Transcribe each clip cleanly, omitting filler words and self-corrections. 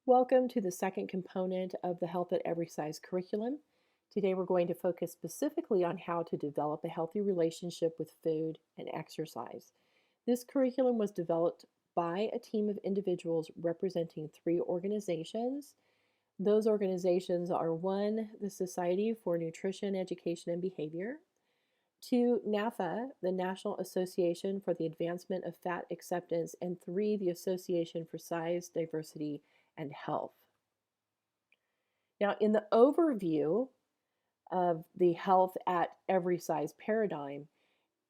Welcome to the second component of the Health at Every Size curriculum. Today we're going to focus specifically on how to develop a healthy relationship with food and exercise. This curriculum was developed by a team of individuals representing three organizations. Those organizations are one, the Society for Nutrition, Education, and Behavior; two, NAFA, the National Association for the Advancement of Fat Acceptance; and three, the Association for Size, Diversity, and Health. Now, in the overview of the Health at Every Size paradigm,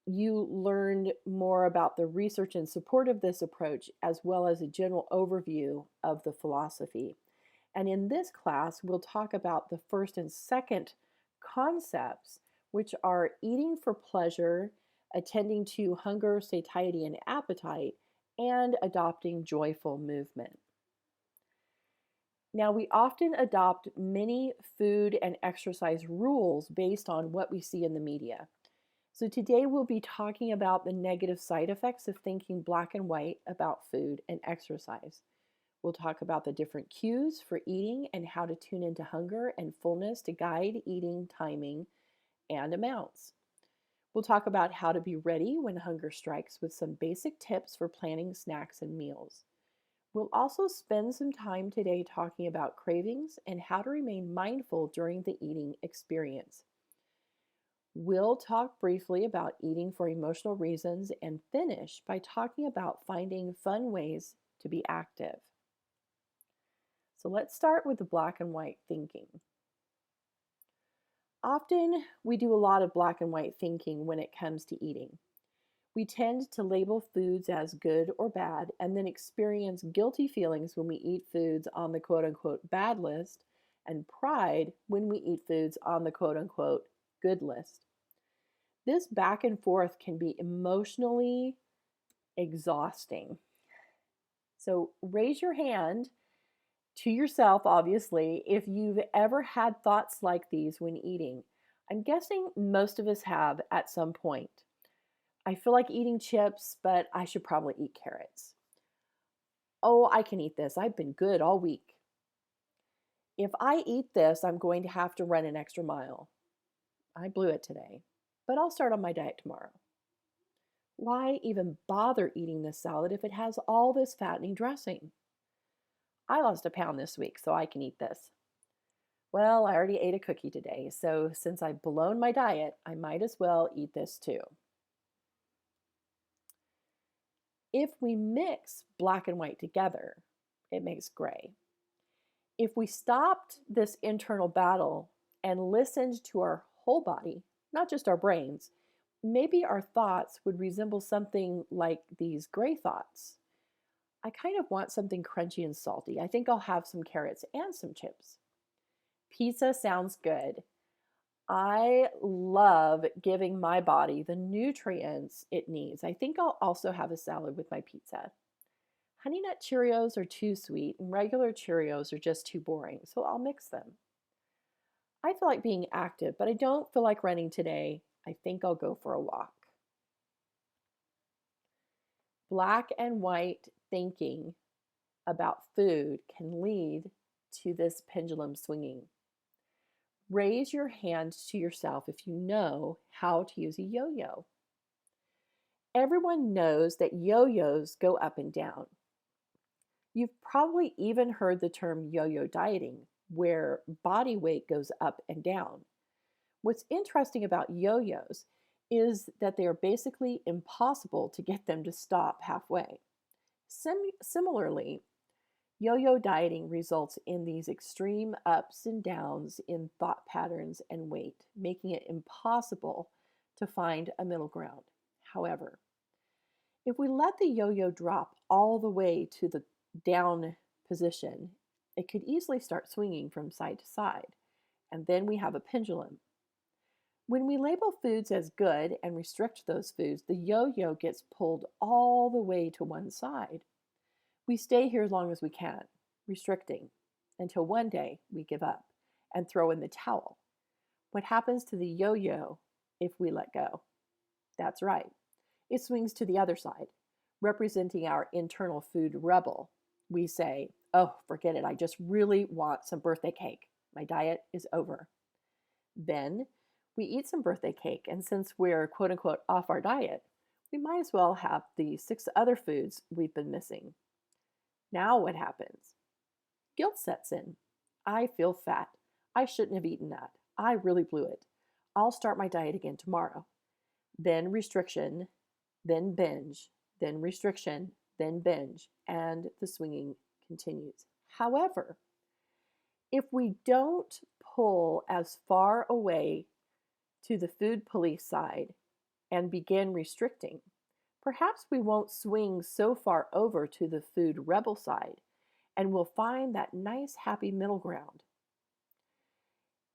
you learned more about the research in support of this approach, as well as a general overview of the philosophy. And in this class, we'll talk about the first and second concepts, which are eating for pleasure, attending to hunger, satiety, and appetite, and adopting joyful movement. Now, we often adopt many food and exercise rules based on what we see in the media. So today we'll be talking about the negative side effects of thinking black and white about food and exercise. We'll talk about the different cues for eating and how to tune into hunger and fullness to guide eating timing and amounts. We'll talk about how to be ready when hunger strikes with some basic tips for planning snacks and meals. We'll also spend some time today talking about cravings and how to remain mindful during the eating experience. We'll talk briefly about eating for emotional reasons and finish by talking about finding fun ways to be active. So let's start with the black and white thinking. Often we do a lot of black and white thinking when it comes to eating. We tend to label foods as good or bad and then experience guilty feelings when we eat foods on the quote unquote bad list and pride when we eat foods on the quote unquote good list. This back and forth can be emotionally exhausting. So raise your hand to yourself, obviously, if you've ever had thoughts like these when eating. I'm guessing most of us have at some point. I feel like eating chips, but I should probably eat carrots. Oh, I can eat this. I've been good all week. If I eat this, I'm going to have to run an extra mile. I blew it today, but I'll start on my diet tomorrow. Why even bother eating this salad if it has all this fattening dressing? I lost a pound this week, so I can eat this. Well, I already ate a cookie today, so since I've blown my diet, I might as well eat this too. If we mix black and white together, it makes gray. If we stopped this internal battle and listened to our whole body, not just our brains, maybe our thoughts would resemble something like these gray thoughts. I kind of want something crunchy and salty. I think I'll have some carrots and some chips. Pizza sounds good. I love giving my body the nutrients it needs. I think I'll also have a salad with my pizza. Honey Nut Cheerios are too sweet and regular Cheerios are just too boring, so I'll mix them. I feel like being active, but I don't feel like running today. I think I'll go for a walk. Black and white thinking about food can lead to this pendulum swinging. Raise your hand to yourself if you know how to use a yo-yo. Everyone knows that yo-yos go up and down. You've probably even heard the term yo-yo dieting, where body weight goes up and down. What's interesting about yo-yos is that they are basically impossible to get them to stop halfway. Similarly, yo-yo dieting results in these extreme ups and downs in thought patterns and weight, making it impossible to find a middle ground. However, if we let the yo-yo drop all the way to the down position, it could easily start swinging from side to side, and then we have a pendulum. When we label foods as good and restrict those foods, the yo-yo gets pulled all the way to one side. We stay here as long as we can, restricting, until one day we give up and throw in the towel. What happens to the yo-yo if we let go? That's right. It swings to the other side, representing our internal food rebel. We say, oh, forget it. I just really want some birthday cake. My diet is over. Then we eat some birthday cake, and since we're quote unquote off our diet, we might as well have the 6 other foods we've been missing. Now what happens? Guilt sets in. I feel fat. I shouldn't have eaten that. I really blew it. I'll start my diet again tomorrow. Then restriction, then binge, then restriction, then binge, and the swinging continues. However, if we don't pull as far away to the food police side and begin restricting, perhaps we won't swing so far over to the food rebel side and we'll find that nice happy middle ground.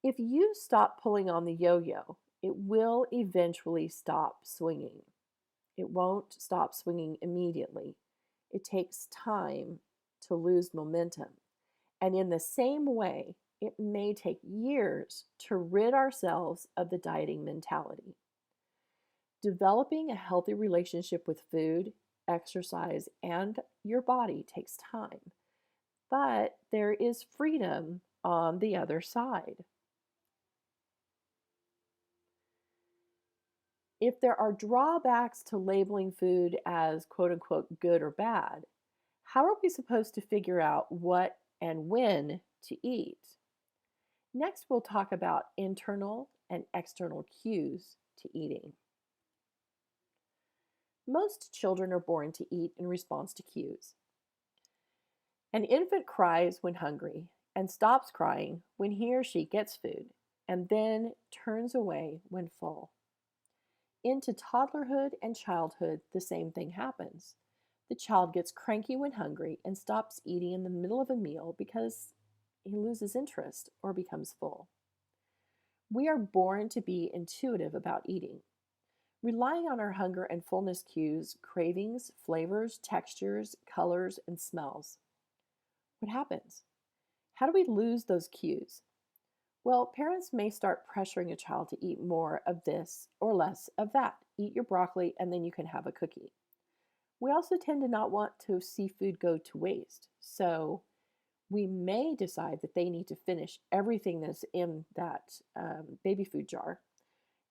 If you stop pulling on the yo yo, it will eventually stop swinging. It won't stop swinging immediately. It takes time to lose momentum. And in the same way, it may take years to rid ourselves of the dieting mentality. Developing a healthy relationship with food, exercise, and your body takes time, but there is freedom on the other side. If there are drawbacks to labeling food as quote unquote good or bad, how are we supposed to figure out what and when to eat? Next, we'll talk about internal and external cues to eating. Most children are born to eat in response to cues. An infant cries when hungry and stops crying when he or she gets food, and then turns away when full. Into toddlerhood and childhood, the same thing happens. The child gets cranky when hungry and stops eating in the middle of a meal because he loses interest or becomes full. We are born to be intuitive about eating, relying on our hunger and fullness cues, cravings, flavors, textures, colors, and smells. What happens? How do we lose those cues? Well, parents may start pressuring a child to eat more of this or less of that. Eat your broccoli and then you can have a cookie. We also tend to not want to see food go to waste. So we may decide that they need to finish everything that's in that baby food jar,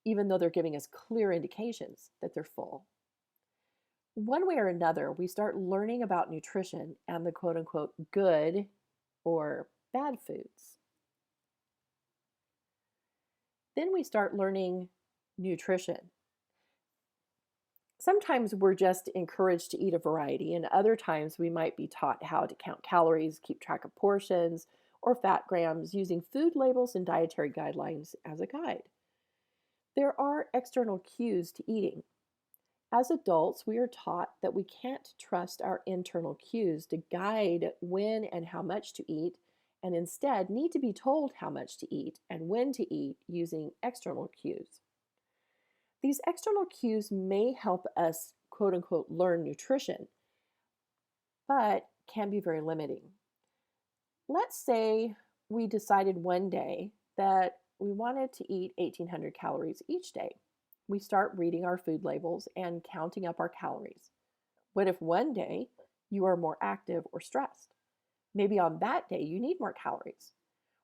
even though they're giving us clear indications that they're full. One way or another, we start learning about nutrition and the quote unquote good or bad foods. Then we start learning nutrition. Sometimes we're just encouraged to eat a variety, and other times we might be taught how to count calories, keep track of portions, or fat grams using food labels and dietary guidelines as a guide. There are external cues to eating. As adults, we are taught that we can't trust our internal cues to guide when and how much to eat, and instead need to be told how much to eat and when to eat using external cues. These external cues may help us, quote unquote, learn nutrition, but can be very limiting. Let's say we decided one day that we wanted to eat 1,800 calories each day. We start reading our food labels and counting up our calories. What if one day you are more active or stressed? Maybe on that day you need more calories.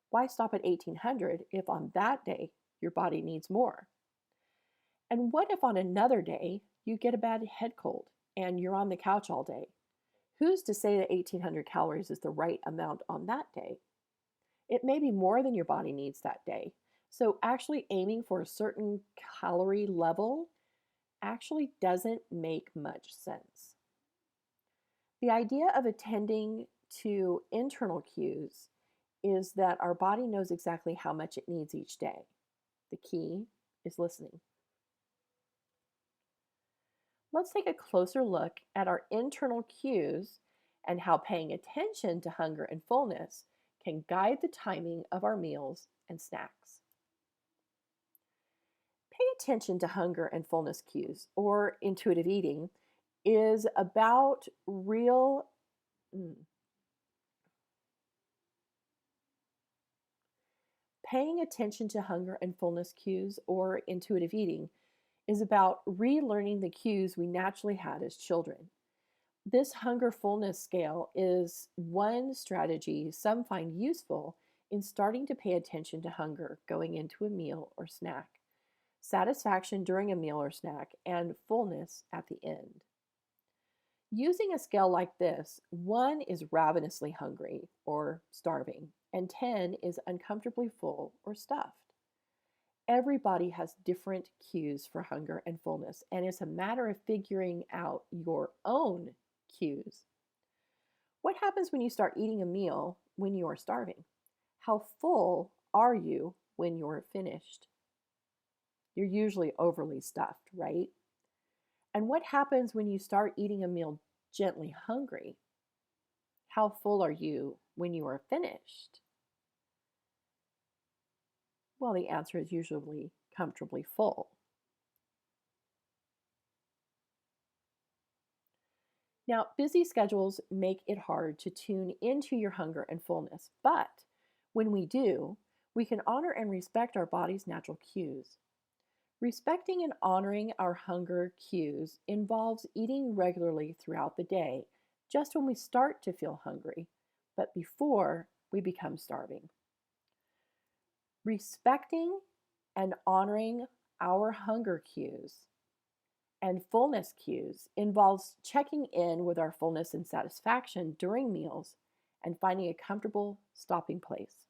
Why stop at 1,800 if on that day your body needs more? And what if on another day you get a bad head cold and you're on the couch all day? Who's to say that 1,800 calories is the right amount on that day? It may be more than your body needs that day. So actually aiming for a certain calorie level actually doesn't make much sense. The idea of attending to internal cues is that our body knows exactly how much it needs each day. The key is listening. Let's take a closer look at our internal cues and how paying attention to hunger and fullness can guide the timing of our meals and snacks. Pay attention to hunger and fullness cues, or intuitive eating, is about real. Paying attention to hunger and fullness cues, or intuitive eating, is about relearning the cues we naturally had as children. This hunger fullness scale is one strategy some find useful in starting to pay attention to hunger going into a meal or snack, satisfaction during a meal or snack, and fullness at the end. Using a scale like this, 1 is ravenously hungry or starving, and 10 is uncomfortably full or stuffed. Everybody has different cues for hunger and fullness, and it's a matter of figuring out your own cues. What happens when you start eating a meal when you are starving? How full are you when you're finished? You're usually overly stuffed, right? And what happens when you start eating a meal gently hungry? How full are you when you are finished? Well, the answer is usually comfortably full. Now, busy schedules make it hard to tune into your hunger and fullness, but when we do, we can honor and respect our body's natural cues. Respecting and honoring our hunger cues involves eating regularly throughout the day, just when we start to feel hungry, but before we become starving. Respecting and honoring our hunger cues and fullness cues involves checking in with our fullness and satisfaction during meals and finding a comfortable stopping place.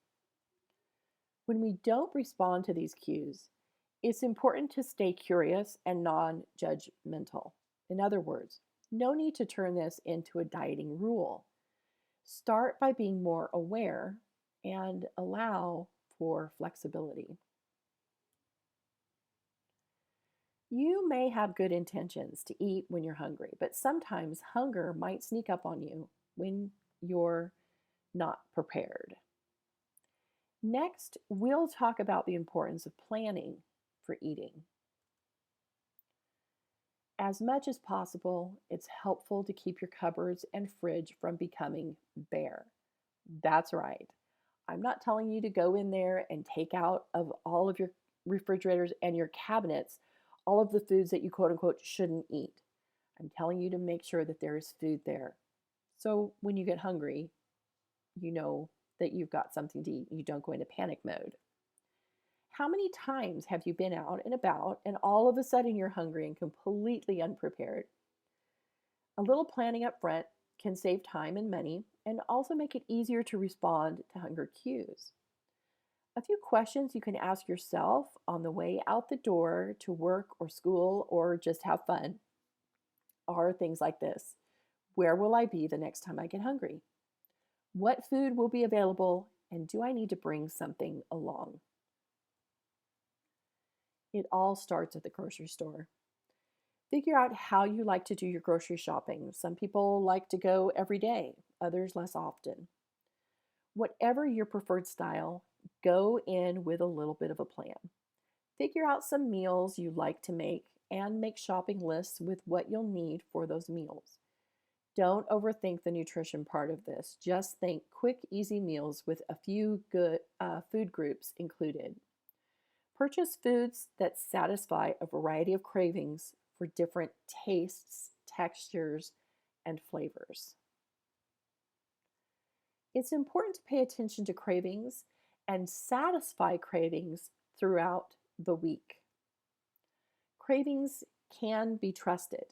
When we don't respond to these cues, it's important to stay curious and non judgmental. In other words, no need to turn this into a dieting rule. Start by being more aware and allow for flexibility. You may have good intentions to eat when you're hungry, but sometimes hunger might sneak up on you when you're not prepared. Next, we'll talk about the importance of planning for eating. As much as possible, it's helpful to keep your cupboards and fridge from becoming bare. That's right. I'm not telling you to go in there and take out of all of your refrigerators and your cabinets all of the foods that you quote unquote shouldn't eat. I'm telling you to make sure that there is food there. So when you get hungry, you know that you've got something to eat. You don't go into panic mode. How many times have you been out and about and all of a sudden you're hungry and completely unprepared? A little planning up front can save time and money and also make it easier to respond to hunger cues. A few questions you can ask yourself on the way out the door to work or school or just have fun are things like this. Where will I be the next time I get hungry? What food will be available? And do I need to bring something along? It all starts at the grocery store. Figure out how you like to do your grocery shopping. Some people like to go every day, others less often. Whatever your preferred style, go in with a little bit of a plan. Figure out some meals you like to make and make shopping lists with what you'll need for those meals. Don't overthink the nutrition part of this. Just think quick, easy meals with a few good food groups included. Purchase foods that satisfy a variety of cravings for different tastes, textures, and flavors. It's important to pay attention to cravings and satisfy cravings throughout the week. Cravings can be trusted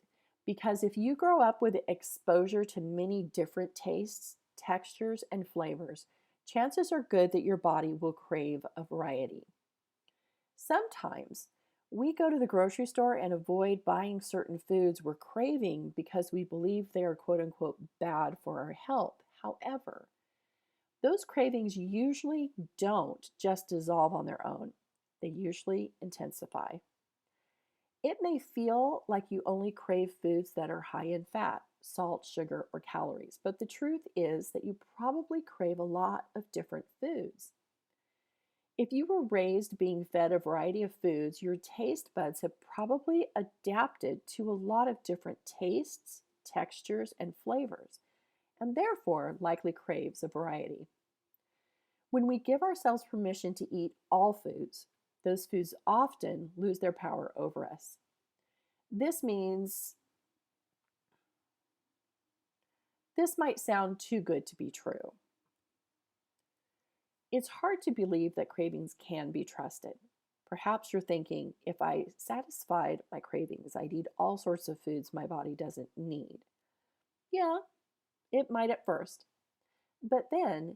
because if you grow up with exposure to many different tastes, textures, and flavors, chances are good that your body will crave a variety. Sometimes we go to the grocery store and avoid buying certain foods we're craving because we believe they are quote unquote bad for our health. However, those cravings usually don't just dissolve on their own, they usually intensify. It may feel like you only crave foods that are high in fat, salt, sugar, or calories, but the truth is that you probably crave a lot of different foods. If you were raised being fed a variety of foods, your taste buds have probably adapted to a lot of different tastes, textures, and flavors, and therefore likely craves a variety. When we give ourselves permission to eat all foods, those foods often lose their power over us. This means This might sound too good to be true. It's hard to believe that cravings can be trusted. Perhaps you're thinking, if I satisfied my cravings, I'd eat all sorts of foods my body doesn't need. Yeah, it might at first. But then,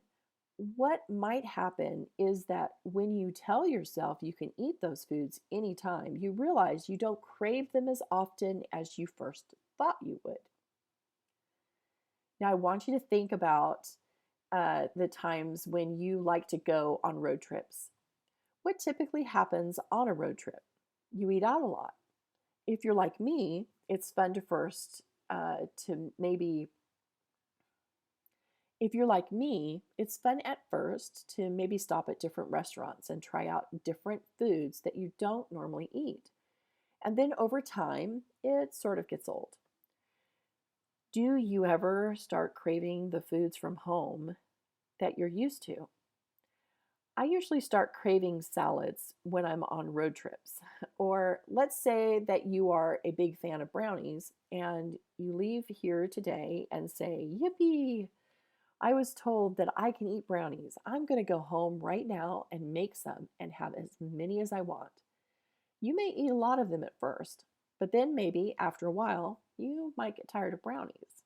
what might happen is that when you tell yourself you can eat those foods anytime, you realize you don't crave them as often as you first thought you would. Now, I want you to think about the times when you like to go on road trips. What typically happens on a road trip? You eat out a lot. If you're like me, it's fun to first to maybe if you're like me, it's fun at first to maybe stop at different restaurants and try out different foods that you don't normally eat. And then over time, it sort of gets old. Do you ever start craving the foods from home that you're used to? I usually start craving salads when I'm on road trips. Or let's say that you are a big fan of brownies and you leave here today and say, Yippee! I was told that I can eat brownies. I'm going to go home right now and make some and have as many as I want. You may eat a lot of them at first, but then maybe after a while, you might get tired of brownies.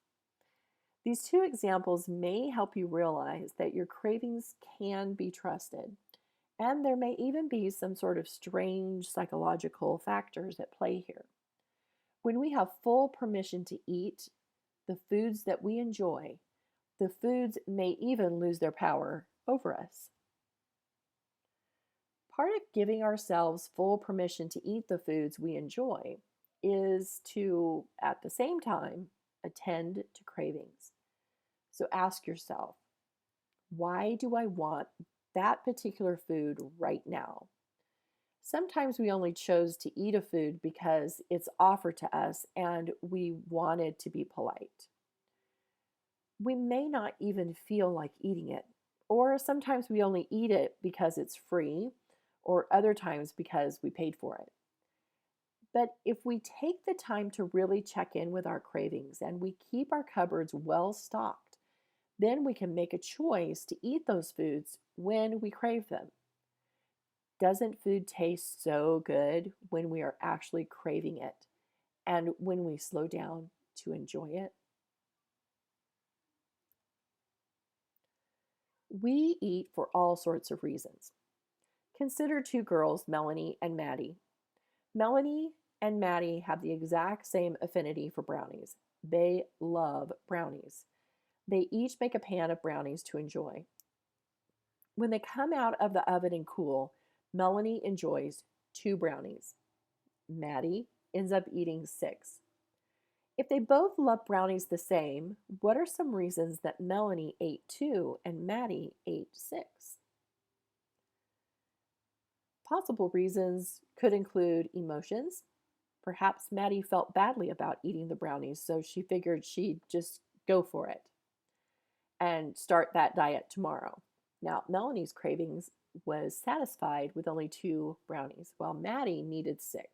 These two examples may help you realize that your cravings can be trusted, and there may even be some sort of strange psychological factors at play here. When we have full permission to eat the foods that we enjoy, the foods may even lose their power over us. Part of giving ourselves full permission to eat the foods we enjoy is to, at the same time, attend to cravings. So ask yourself, why do I want that particular food right now? Sometimes we only chose to eat a food because it's offered to us and we wanted to be polite. We may not even feel like eating it, or sometimes we only eat it because it's free, or other times because we paid for it. But if we take the time to really check in with our cravings and we keep our cupboards well stocked, then we can make a choice to eat those foods when we crave them. Doesn't food taste so good when we are actually craving it and when we slow down to enjoy it? We eat for all sorts of reasons. Consider two girls, Melanie and Maddie. Melanie and Maddie have the exact same affinity for brownies. They love brownies. They each make a pan of brownies to enjoy. When they come out of the oven and cool, Melanie enjoys 2 brownies. Maddie ends up eating 6. If they both love brownies the same, what are some reasons that Melanie ate 2 and Maddie ate 6? Possible reasons could include emotions. Perhaps Maddie felt badly about eating the brownies, so she figured she'd just go for it and start that diet tomorrow. Now, Melanie's cravings was satisfied with only 2 brownies, while Maddie needed 6.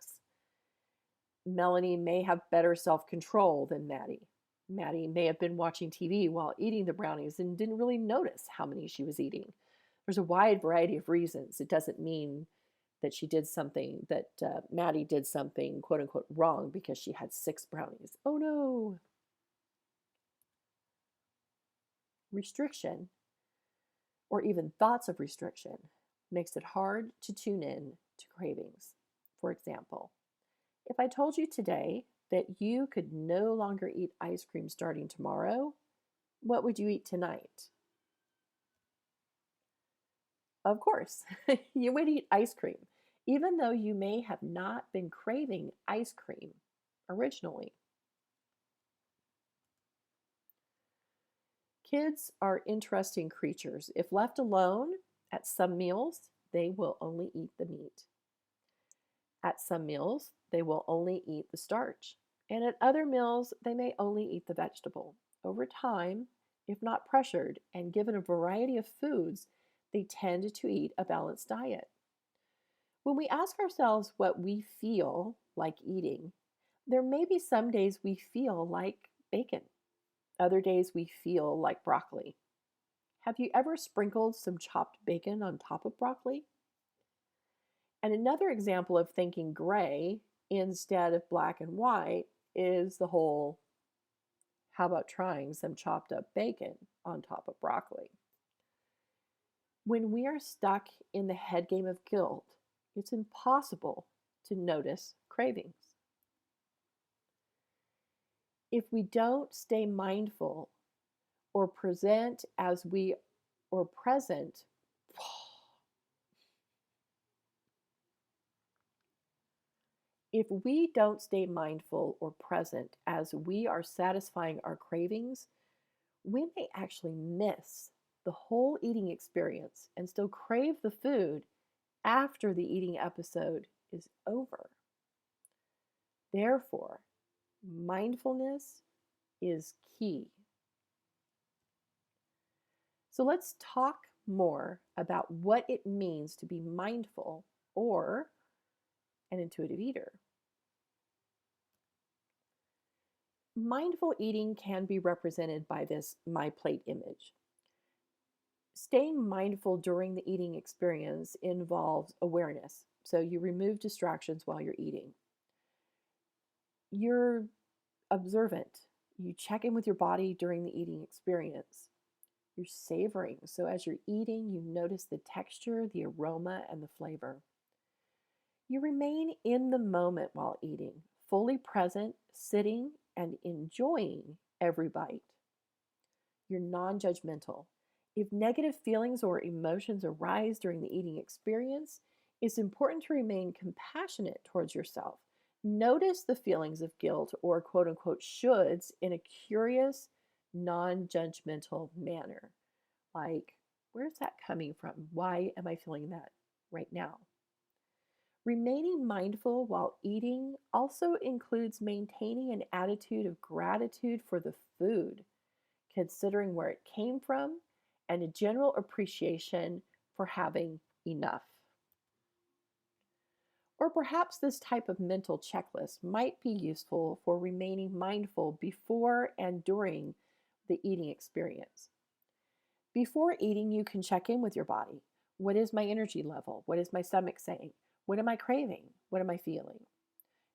Melanie may have better self control than Maddie. Maddie may have been watching TV while eating the brownies and didn't really notice how many she was eating. There's a wide variety of reasons. It doesn't mean that she did something, that Maddie did something quote unquote wrong because she had 6 brownies. Oh no! Restriction, or even thoughts of restriction, makes it hard to tune in to cravings. For example, if I told you today that you could no longer eat ice cream starting tomorrow, what would you eat tonight? Of course, you would eat ice cream, even though you may have not been craving ice cream originally. Kids are interesting creatures. If left alone at some meals, they will only eat the meat. At some meals, they will only eat the starch. And at other meals, they may only eat the vegetable. Over time, if not pressured and given a variety of foods, they tend to eat a balanced diet. When we ask ourselves what we feel like eating, there may be some days we feel like bacon. Other days we feel like broccoli. Have you ever sprinkled some chopped bacon on top of broccoli? And another example of thinking gray instead of black and white is the whole how about trying some chopped up bacon on top of broccoli? When we are stuck in the head game of guilt, it's impossible to notice cravings. If we don't stay mindful or present as we or present if we don't stay mindful or present as we are satisfying our cravings, we may actually miss the whole eating experience and still crave the food after the eating episode is over. Therefore, mindfulness is key. So let's talk more about what it means to be mindful or an intuitive eater. Mindful eating can be represented by this my plate image. Staying mindful during the eating experience involves awareness. So you remove distractions while you're eating. You're observant. You check in with your body during the eating experience. You're savoring. So as you're eating, you notice the texture, the aroma, and the flavor. You remain in the moment while eating, fully present, sitting, and enjoying every bite. You're non judgmental. If negative feelings or emotions arise during the eating experience, it's important to remain compassionate towards yourself. Notice the feelings of guilt or quote unquote shoulds in a curious, non judgmental manner. Like, where's that coming from? Why am I feeling that right now? Remaining mindful while eating also includes maintaining an attitude of gratitude for the food, considering where it came from, and a general appreciation for having enough. Or perhaps this type of mental checklist might be useful for remaining mindful before and during the eating experience. Before eating, you can check in with your body. What is my energy level? What is my stomach saying? What am I craving? What am I feeling?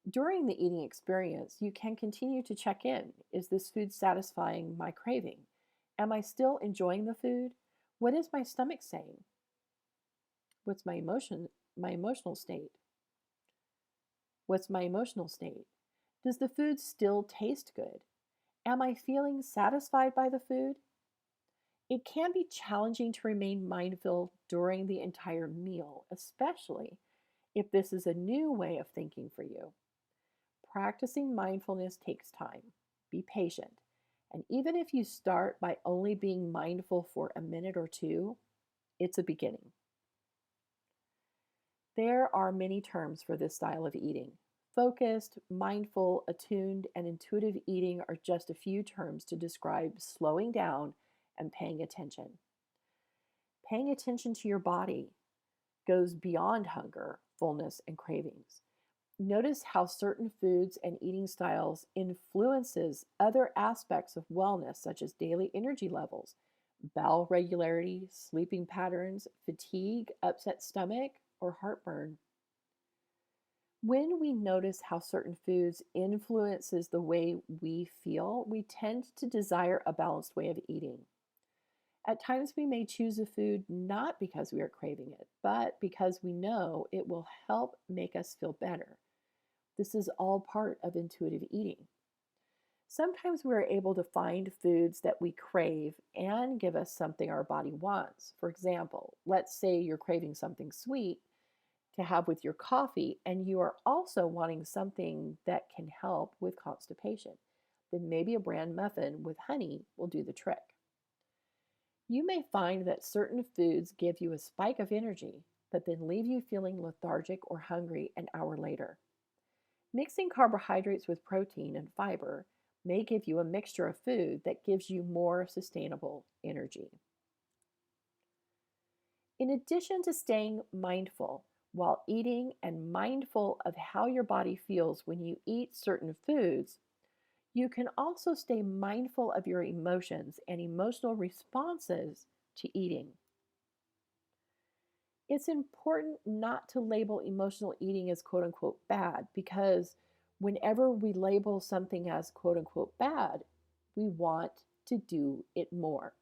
During the eating experience, you can continue to check in. Is this food satisfying my craving? Am I still enjoying the food? What is my stomach saying? What's my emotional state? What's my emotional state? Does the food still taste good? Am I feeling satisfied by the food? It can be challenging to remain mindful during the entire meal, especially if this is a new way of thinking for you. Practicing mindfulness takes time. Be patient. And even if you start by only being mindful for a minute or two, it's a beginning. There are many terms for this style of eating. Focused, mindful, attuned, and intuitive eating are just a few terms to describe slowing down and paying attention. Paying attention to your body goes beyond hunger, fullness, and cravings. Notice how certain foods and eating styles influences other aspects of wellness such as daily energy levels, bowel regularity, sleeping patterns, fatigue, upset stomach, or heartburn. When we notice how certain foods influences the way we feel, we tend to desire a balanced way of eating. At times we may choose a food not because we are craving it, but because we know it will help make us feel better. This is all part of intuitive eating. Sometimes we're able to find foods that we crave and give us something our body wants. For example, let's say you're craving something sweet to have with your coffee, and you are also wanting something that can help with constipation. Then maybe a bran muffin with honey will do the trick. You may find that certain foods give you a spike of energy, but then leave you feeling lethargic or hungry an hour later. Mixing carbohydrates with protein and fiber may give you a mixture of food that gives you more sustainable energy. In addition to staying mindful while eating and mindful of how your body feels when you eat certain foods, You can also stay mindful of your emotions and emotional responses to eating. It's important not to label emotional eating as quote unquote bad because whenever we label something as quote unquote bad, we want to do it more.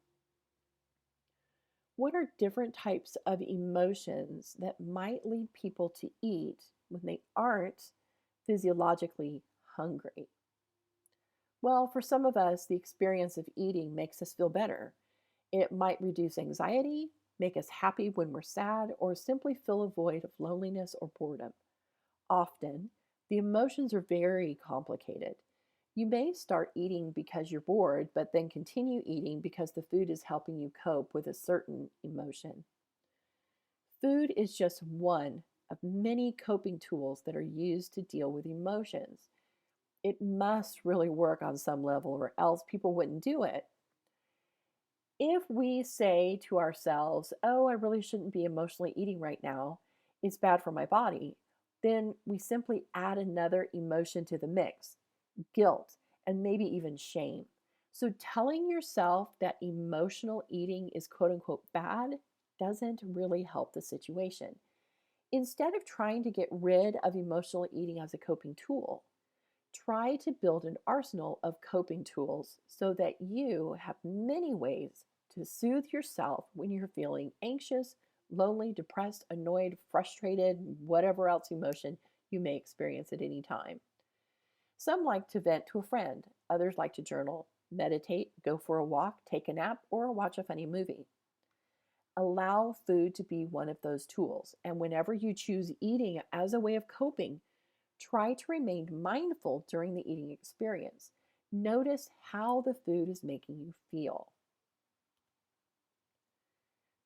What are different types of emotions that might lead people to eat when they aren't physiologically hungry? Well, for some of us, the experience of eating makes us feel better. It might reduce anxiety, make us happy when we're sad, or simply fill a void of loneliness or boredom. Often, the emotions are very complicated. You may start eating because you're bored, but then continue eating because the food is helping you cope with a certain emotion. Food is just one of many coping tools that are used to deal with emotions. It must really work on some level, or else people wouldn't do it. If we say to ourselves, oh, I really shouldn't be emotionally eating right now, it's bad for my body, then we simply add another emotion to the mix, guilt, and maybe even shame. So telling yourself that emotional eating is quote unquote bad doesn't really help the situation. Instead of trying to get rid of emotional eating as a coping tool, try to build an arsenal of coping tools so that you have many ways to soothe yourself when you're feeling anxious, lonely, depressed, annoyed, frustrated, whatever else emotion you may experience at any time. Some like to vent to a friend, others like to journal, meditate, go for a walk, take a nap, or watch a funny movie. Allow food to be one of those tools, and whenever you choose eating as a way of coping, try to remain mindful during the eating experience. Notice how the food is making you feel.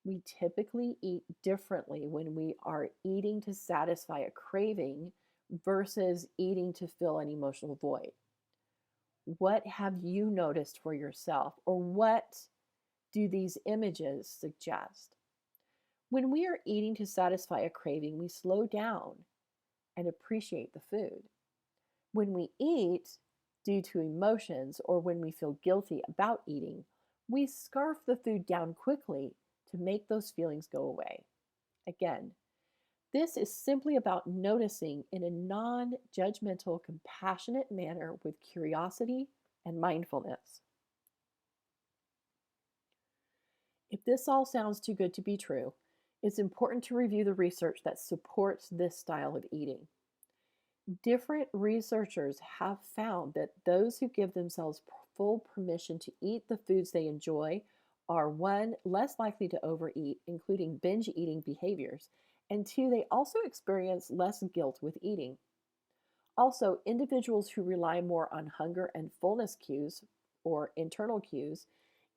We typically eat differently when we are eating to satisfy a craving versus eating to fill an emotional void. What have you noticed for yourself, or what do these images suggest? When we are eating to satisfy a craving, we slow down and appreciate the food. When we eat due to emotions or when we feel guilty about eating, we scarf the food down quickly to make those feelings go away. Again, this is simply about noticing in a non judgmental, compassionate manner with curiosity and mindfulness. If this all sounds too good to be true, it's important to review the research that supports this style of eating. Different researchers have found that those who give themselves full permission to eat the foods they enjoy are one, less likely to overeat, including binge eating behaviors, and two, they also experience less guilt with eating. Also, individuals who rely more on hunger and fullness cues or internal cues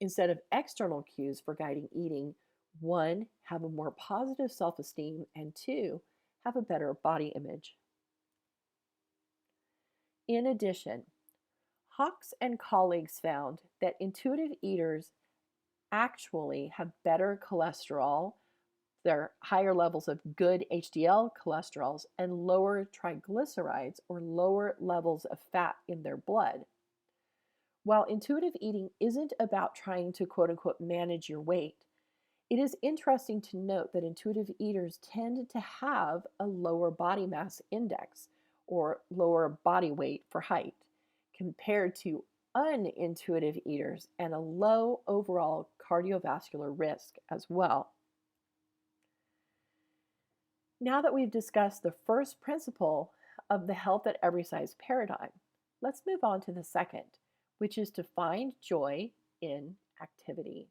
instead of external cues for guiding eating, one, have a more positive self esteem, and two, have a better body image. In addition, Hawks and colleagues found that intuitive eaters actually have better cholesterol, their higher levels of good HDL cholesterols, and lower triglycerides or lower levels of fat in their blood. While intuitive eating isn't about trying to quote unquote manage your weight, it is interesting to note that intuitive eaters tend to have a lower body mass index or lower body weight for height compared to unintuitive eaters and a low overall cardiovascular risk as well. Now that we've discussed the first principle of the health at every size paradigm, let's move on to the second, which is to find joy in activity.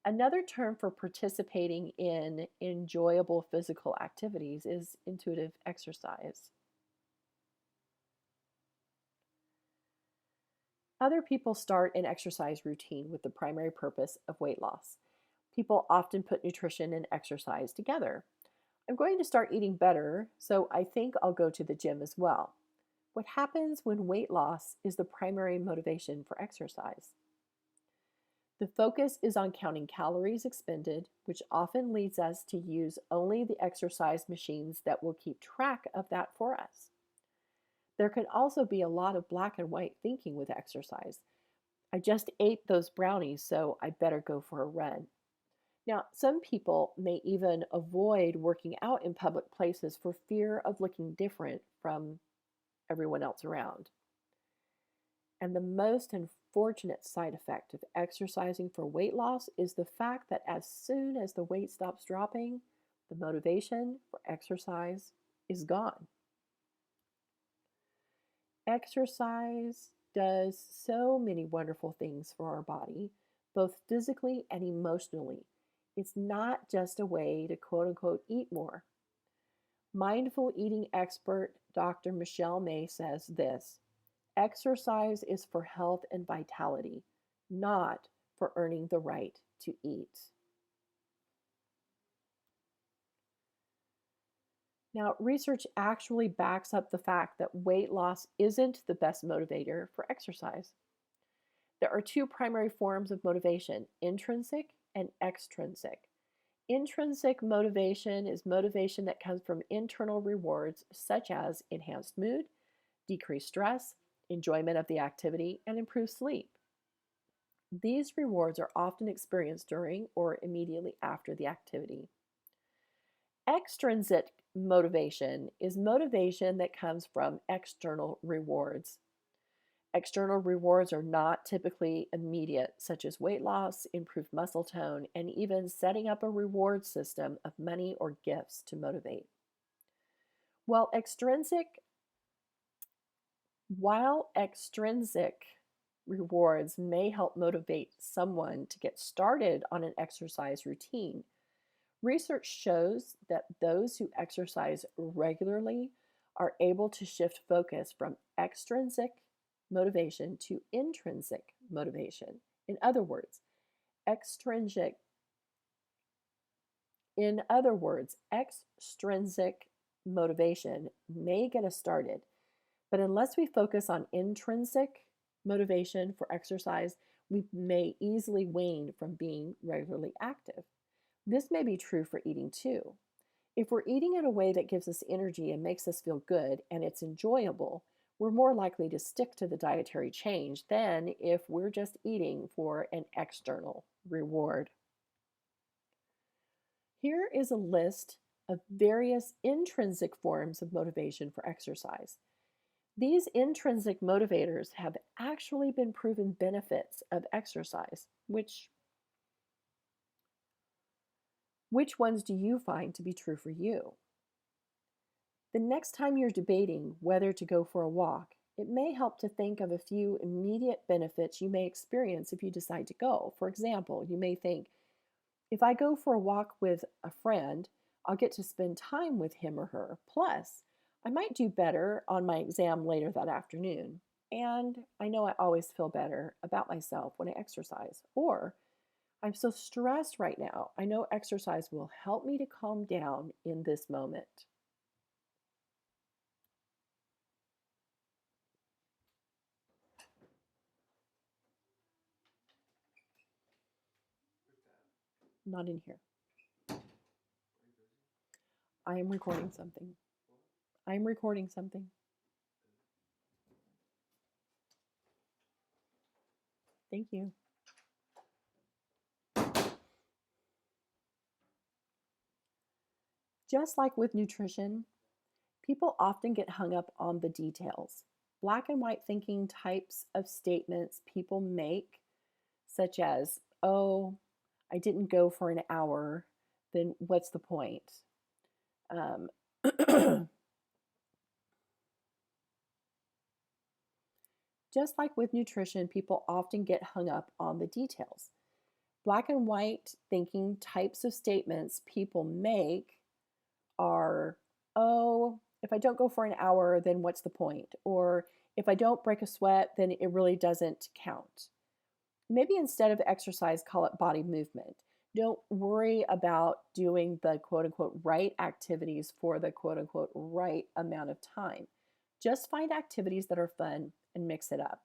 Another term for participating in enjoyable physical activities is intuitive exercise. Other people start an exercise routine with the primary purpose of weight loss. People often put nutrition and exercise together. I'm going to start eating better, so I think I'll go to the gym as well. What happens when weight loss is the primary motivation for exercise? The focus is on counting calories expended, which often leads us to use only the exercise machines that will keep track of that for us. There can also be a lot of black and white thinking with exercise. I just ate those brownies, so I better go for a run. Now, some people may even avoid working out in public places for fear of looking different from everyone else around. And the most unfortunate side effect of exercising for weight loss is the fact that as soon as the weight stops dropping, the motivation for exercise is gone. Exercise does so many wonderful things for our body, both physically and emotionally. It's not just a way to quote unquote eat more. Mindful eating expert Dr. Michelle May says this: exercise is for health and vitality, not for earning the right to eat. Now, research actually backs up the fact that weight loss isn't the best motivator for exercise. There are two primary forms of motivation: intrinsic and extrinsic. Intrinsic motivation is motivation that comes from internal rewards such as enhanced mood, decreased stress, enjoyment of the activity, and improved sleep. These rewards are often experienced during or immediately after the activity. Extrinsic motivation is motivation that comes from external rewards. External rewards are not typically immediate, such as weight loss, improved muscle tone, and even setting up a reward system of money or gifts to motivate. While extrinsic While extrinsic rewards may help motivate someone to get started on an exercise routine, research shows that those who exercise regularly are able to shift focus from extrinsic motivation to intrinsic motivation. In other words, extrinsic extrinsic motivation may get us started, but unless we focus on intrinsic motivation for exercise, we may easily wane from being regularly active. This may be true for eating too. If we're eating in a way that gives us energy and makes us feel good and it's enjoyable, we're more likely to stick to the dietary change than if we're just eating for an external reward. Here is a list of various intrinsic forms of motivation for exercise. These intrinsic motivators have actually been proven benefits of exercise. Which ones do you find to be true for you? The next time you're debating whether to go for a walk, it may help to think of a few immediate benefits you may experience if you decide to go. For example, you may think, if I go for a walk with a friend, I'll get to spend time with him or her. Plus, I might do better on my exam later that afternoon. And I know I always feel better about myself when I exercise. Or, I'm so stressed right now. I know exercise will help me to calm down in this moment. Not in here. I am recording something. I am recording something. Thank you. Just like with nutrition, people often get hung up on the details. Black and white thinking types of statements people make, such as, oh, I didn't go for an hour, then what's the point? Um, just like with nutrition, people often get hung up on the details. Black and white thinking types of statements people make are, oh, if I don't go for an hour, then what's the point? Or if I don't break a sweat, then it really doesn't count. Maybe instead of exercise, call it body movement. Don't worry about doing the quote unquote right activities for the quote unquote right amount of time. Just find activities that are fun and mix it up.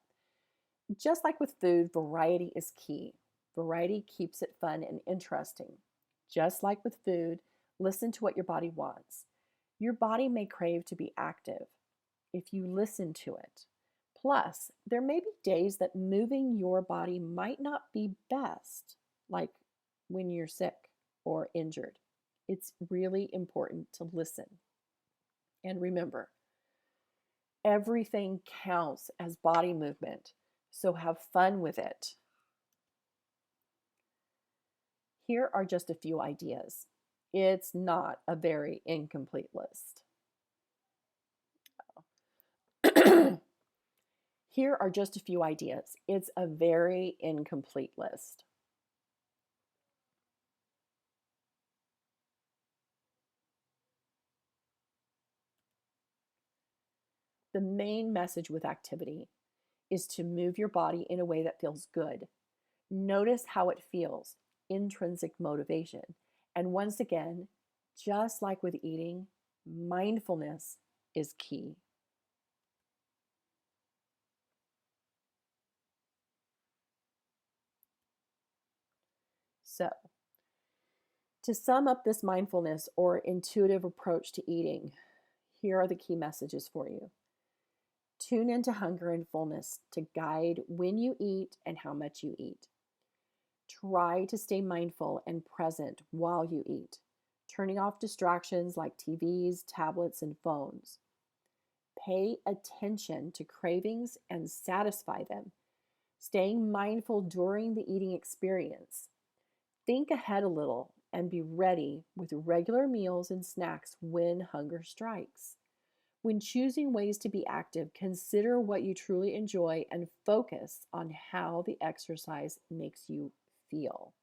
Just like with food, variety is key. Variety keeps it fun and interesting. Just like with food, listen to what your body wants. Your body may crave to be active. if you listen to it. Plus, there may be days that moving your body might not be best, like when you're sick or injured. It's really important to listen. And remember, everything counts as body movement, so have fun with it. Here are just a few ideas. It's not a very incomplete list. Here are just a few ideas. It's a very incomplete list. The main message with activity is to move your body in a way that feels good. Notice how it feels, intrinsic motivation. And once again, just like with eating, mindfulness is key. So, to sum up this mindfulness or intuitive approach to eating, here are the key messages for you. Tune into hunger and fullness to guide when you eat and how much you eat. Try to stay mindful and present while you eat, turning off distractions like TVs, tablets, and phones. Pay attention to cravings and satisfy them, staying mindful during the eating experience. Think ahead a little and be ready with regular meals and snacks when hunger strikes. When choosing ways to be active, consider what you truly enjoy and focus on how the exercise makes you feel.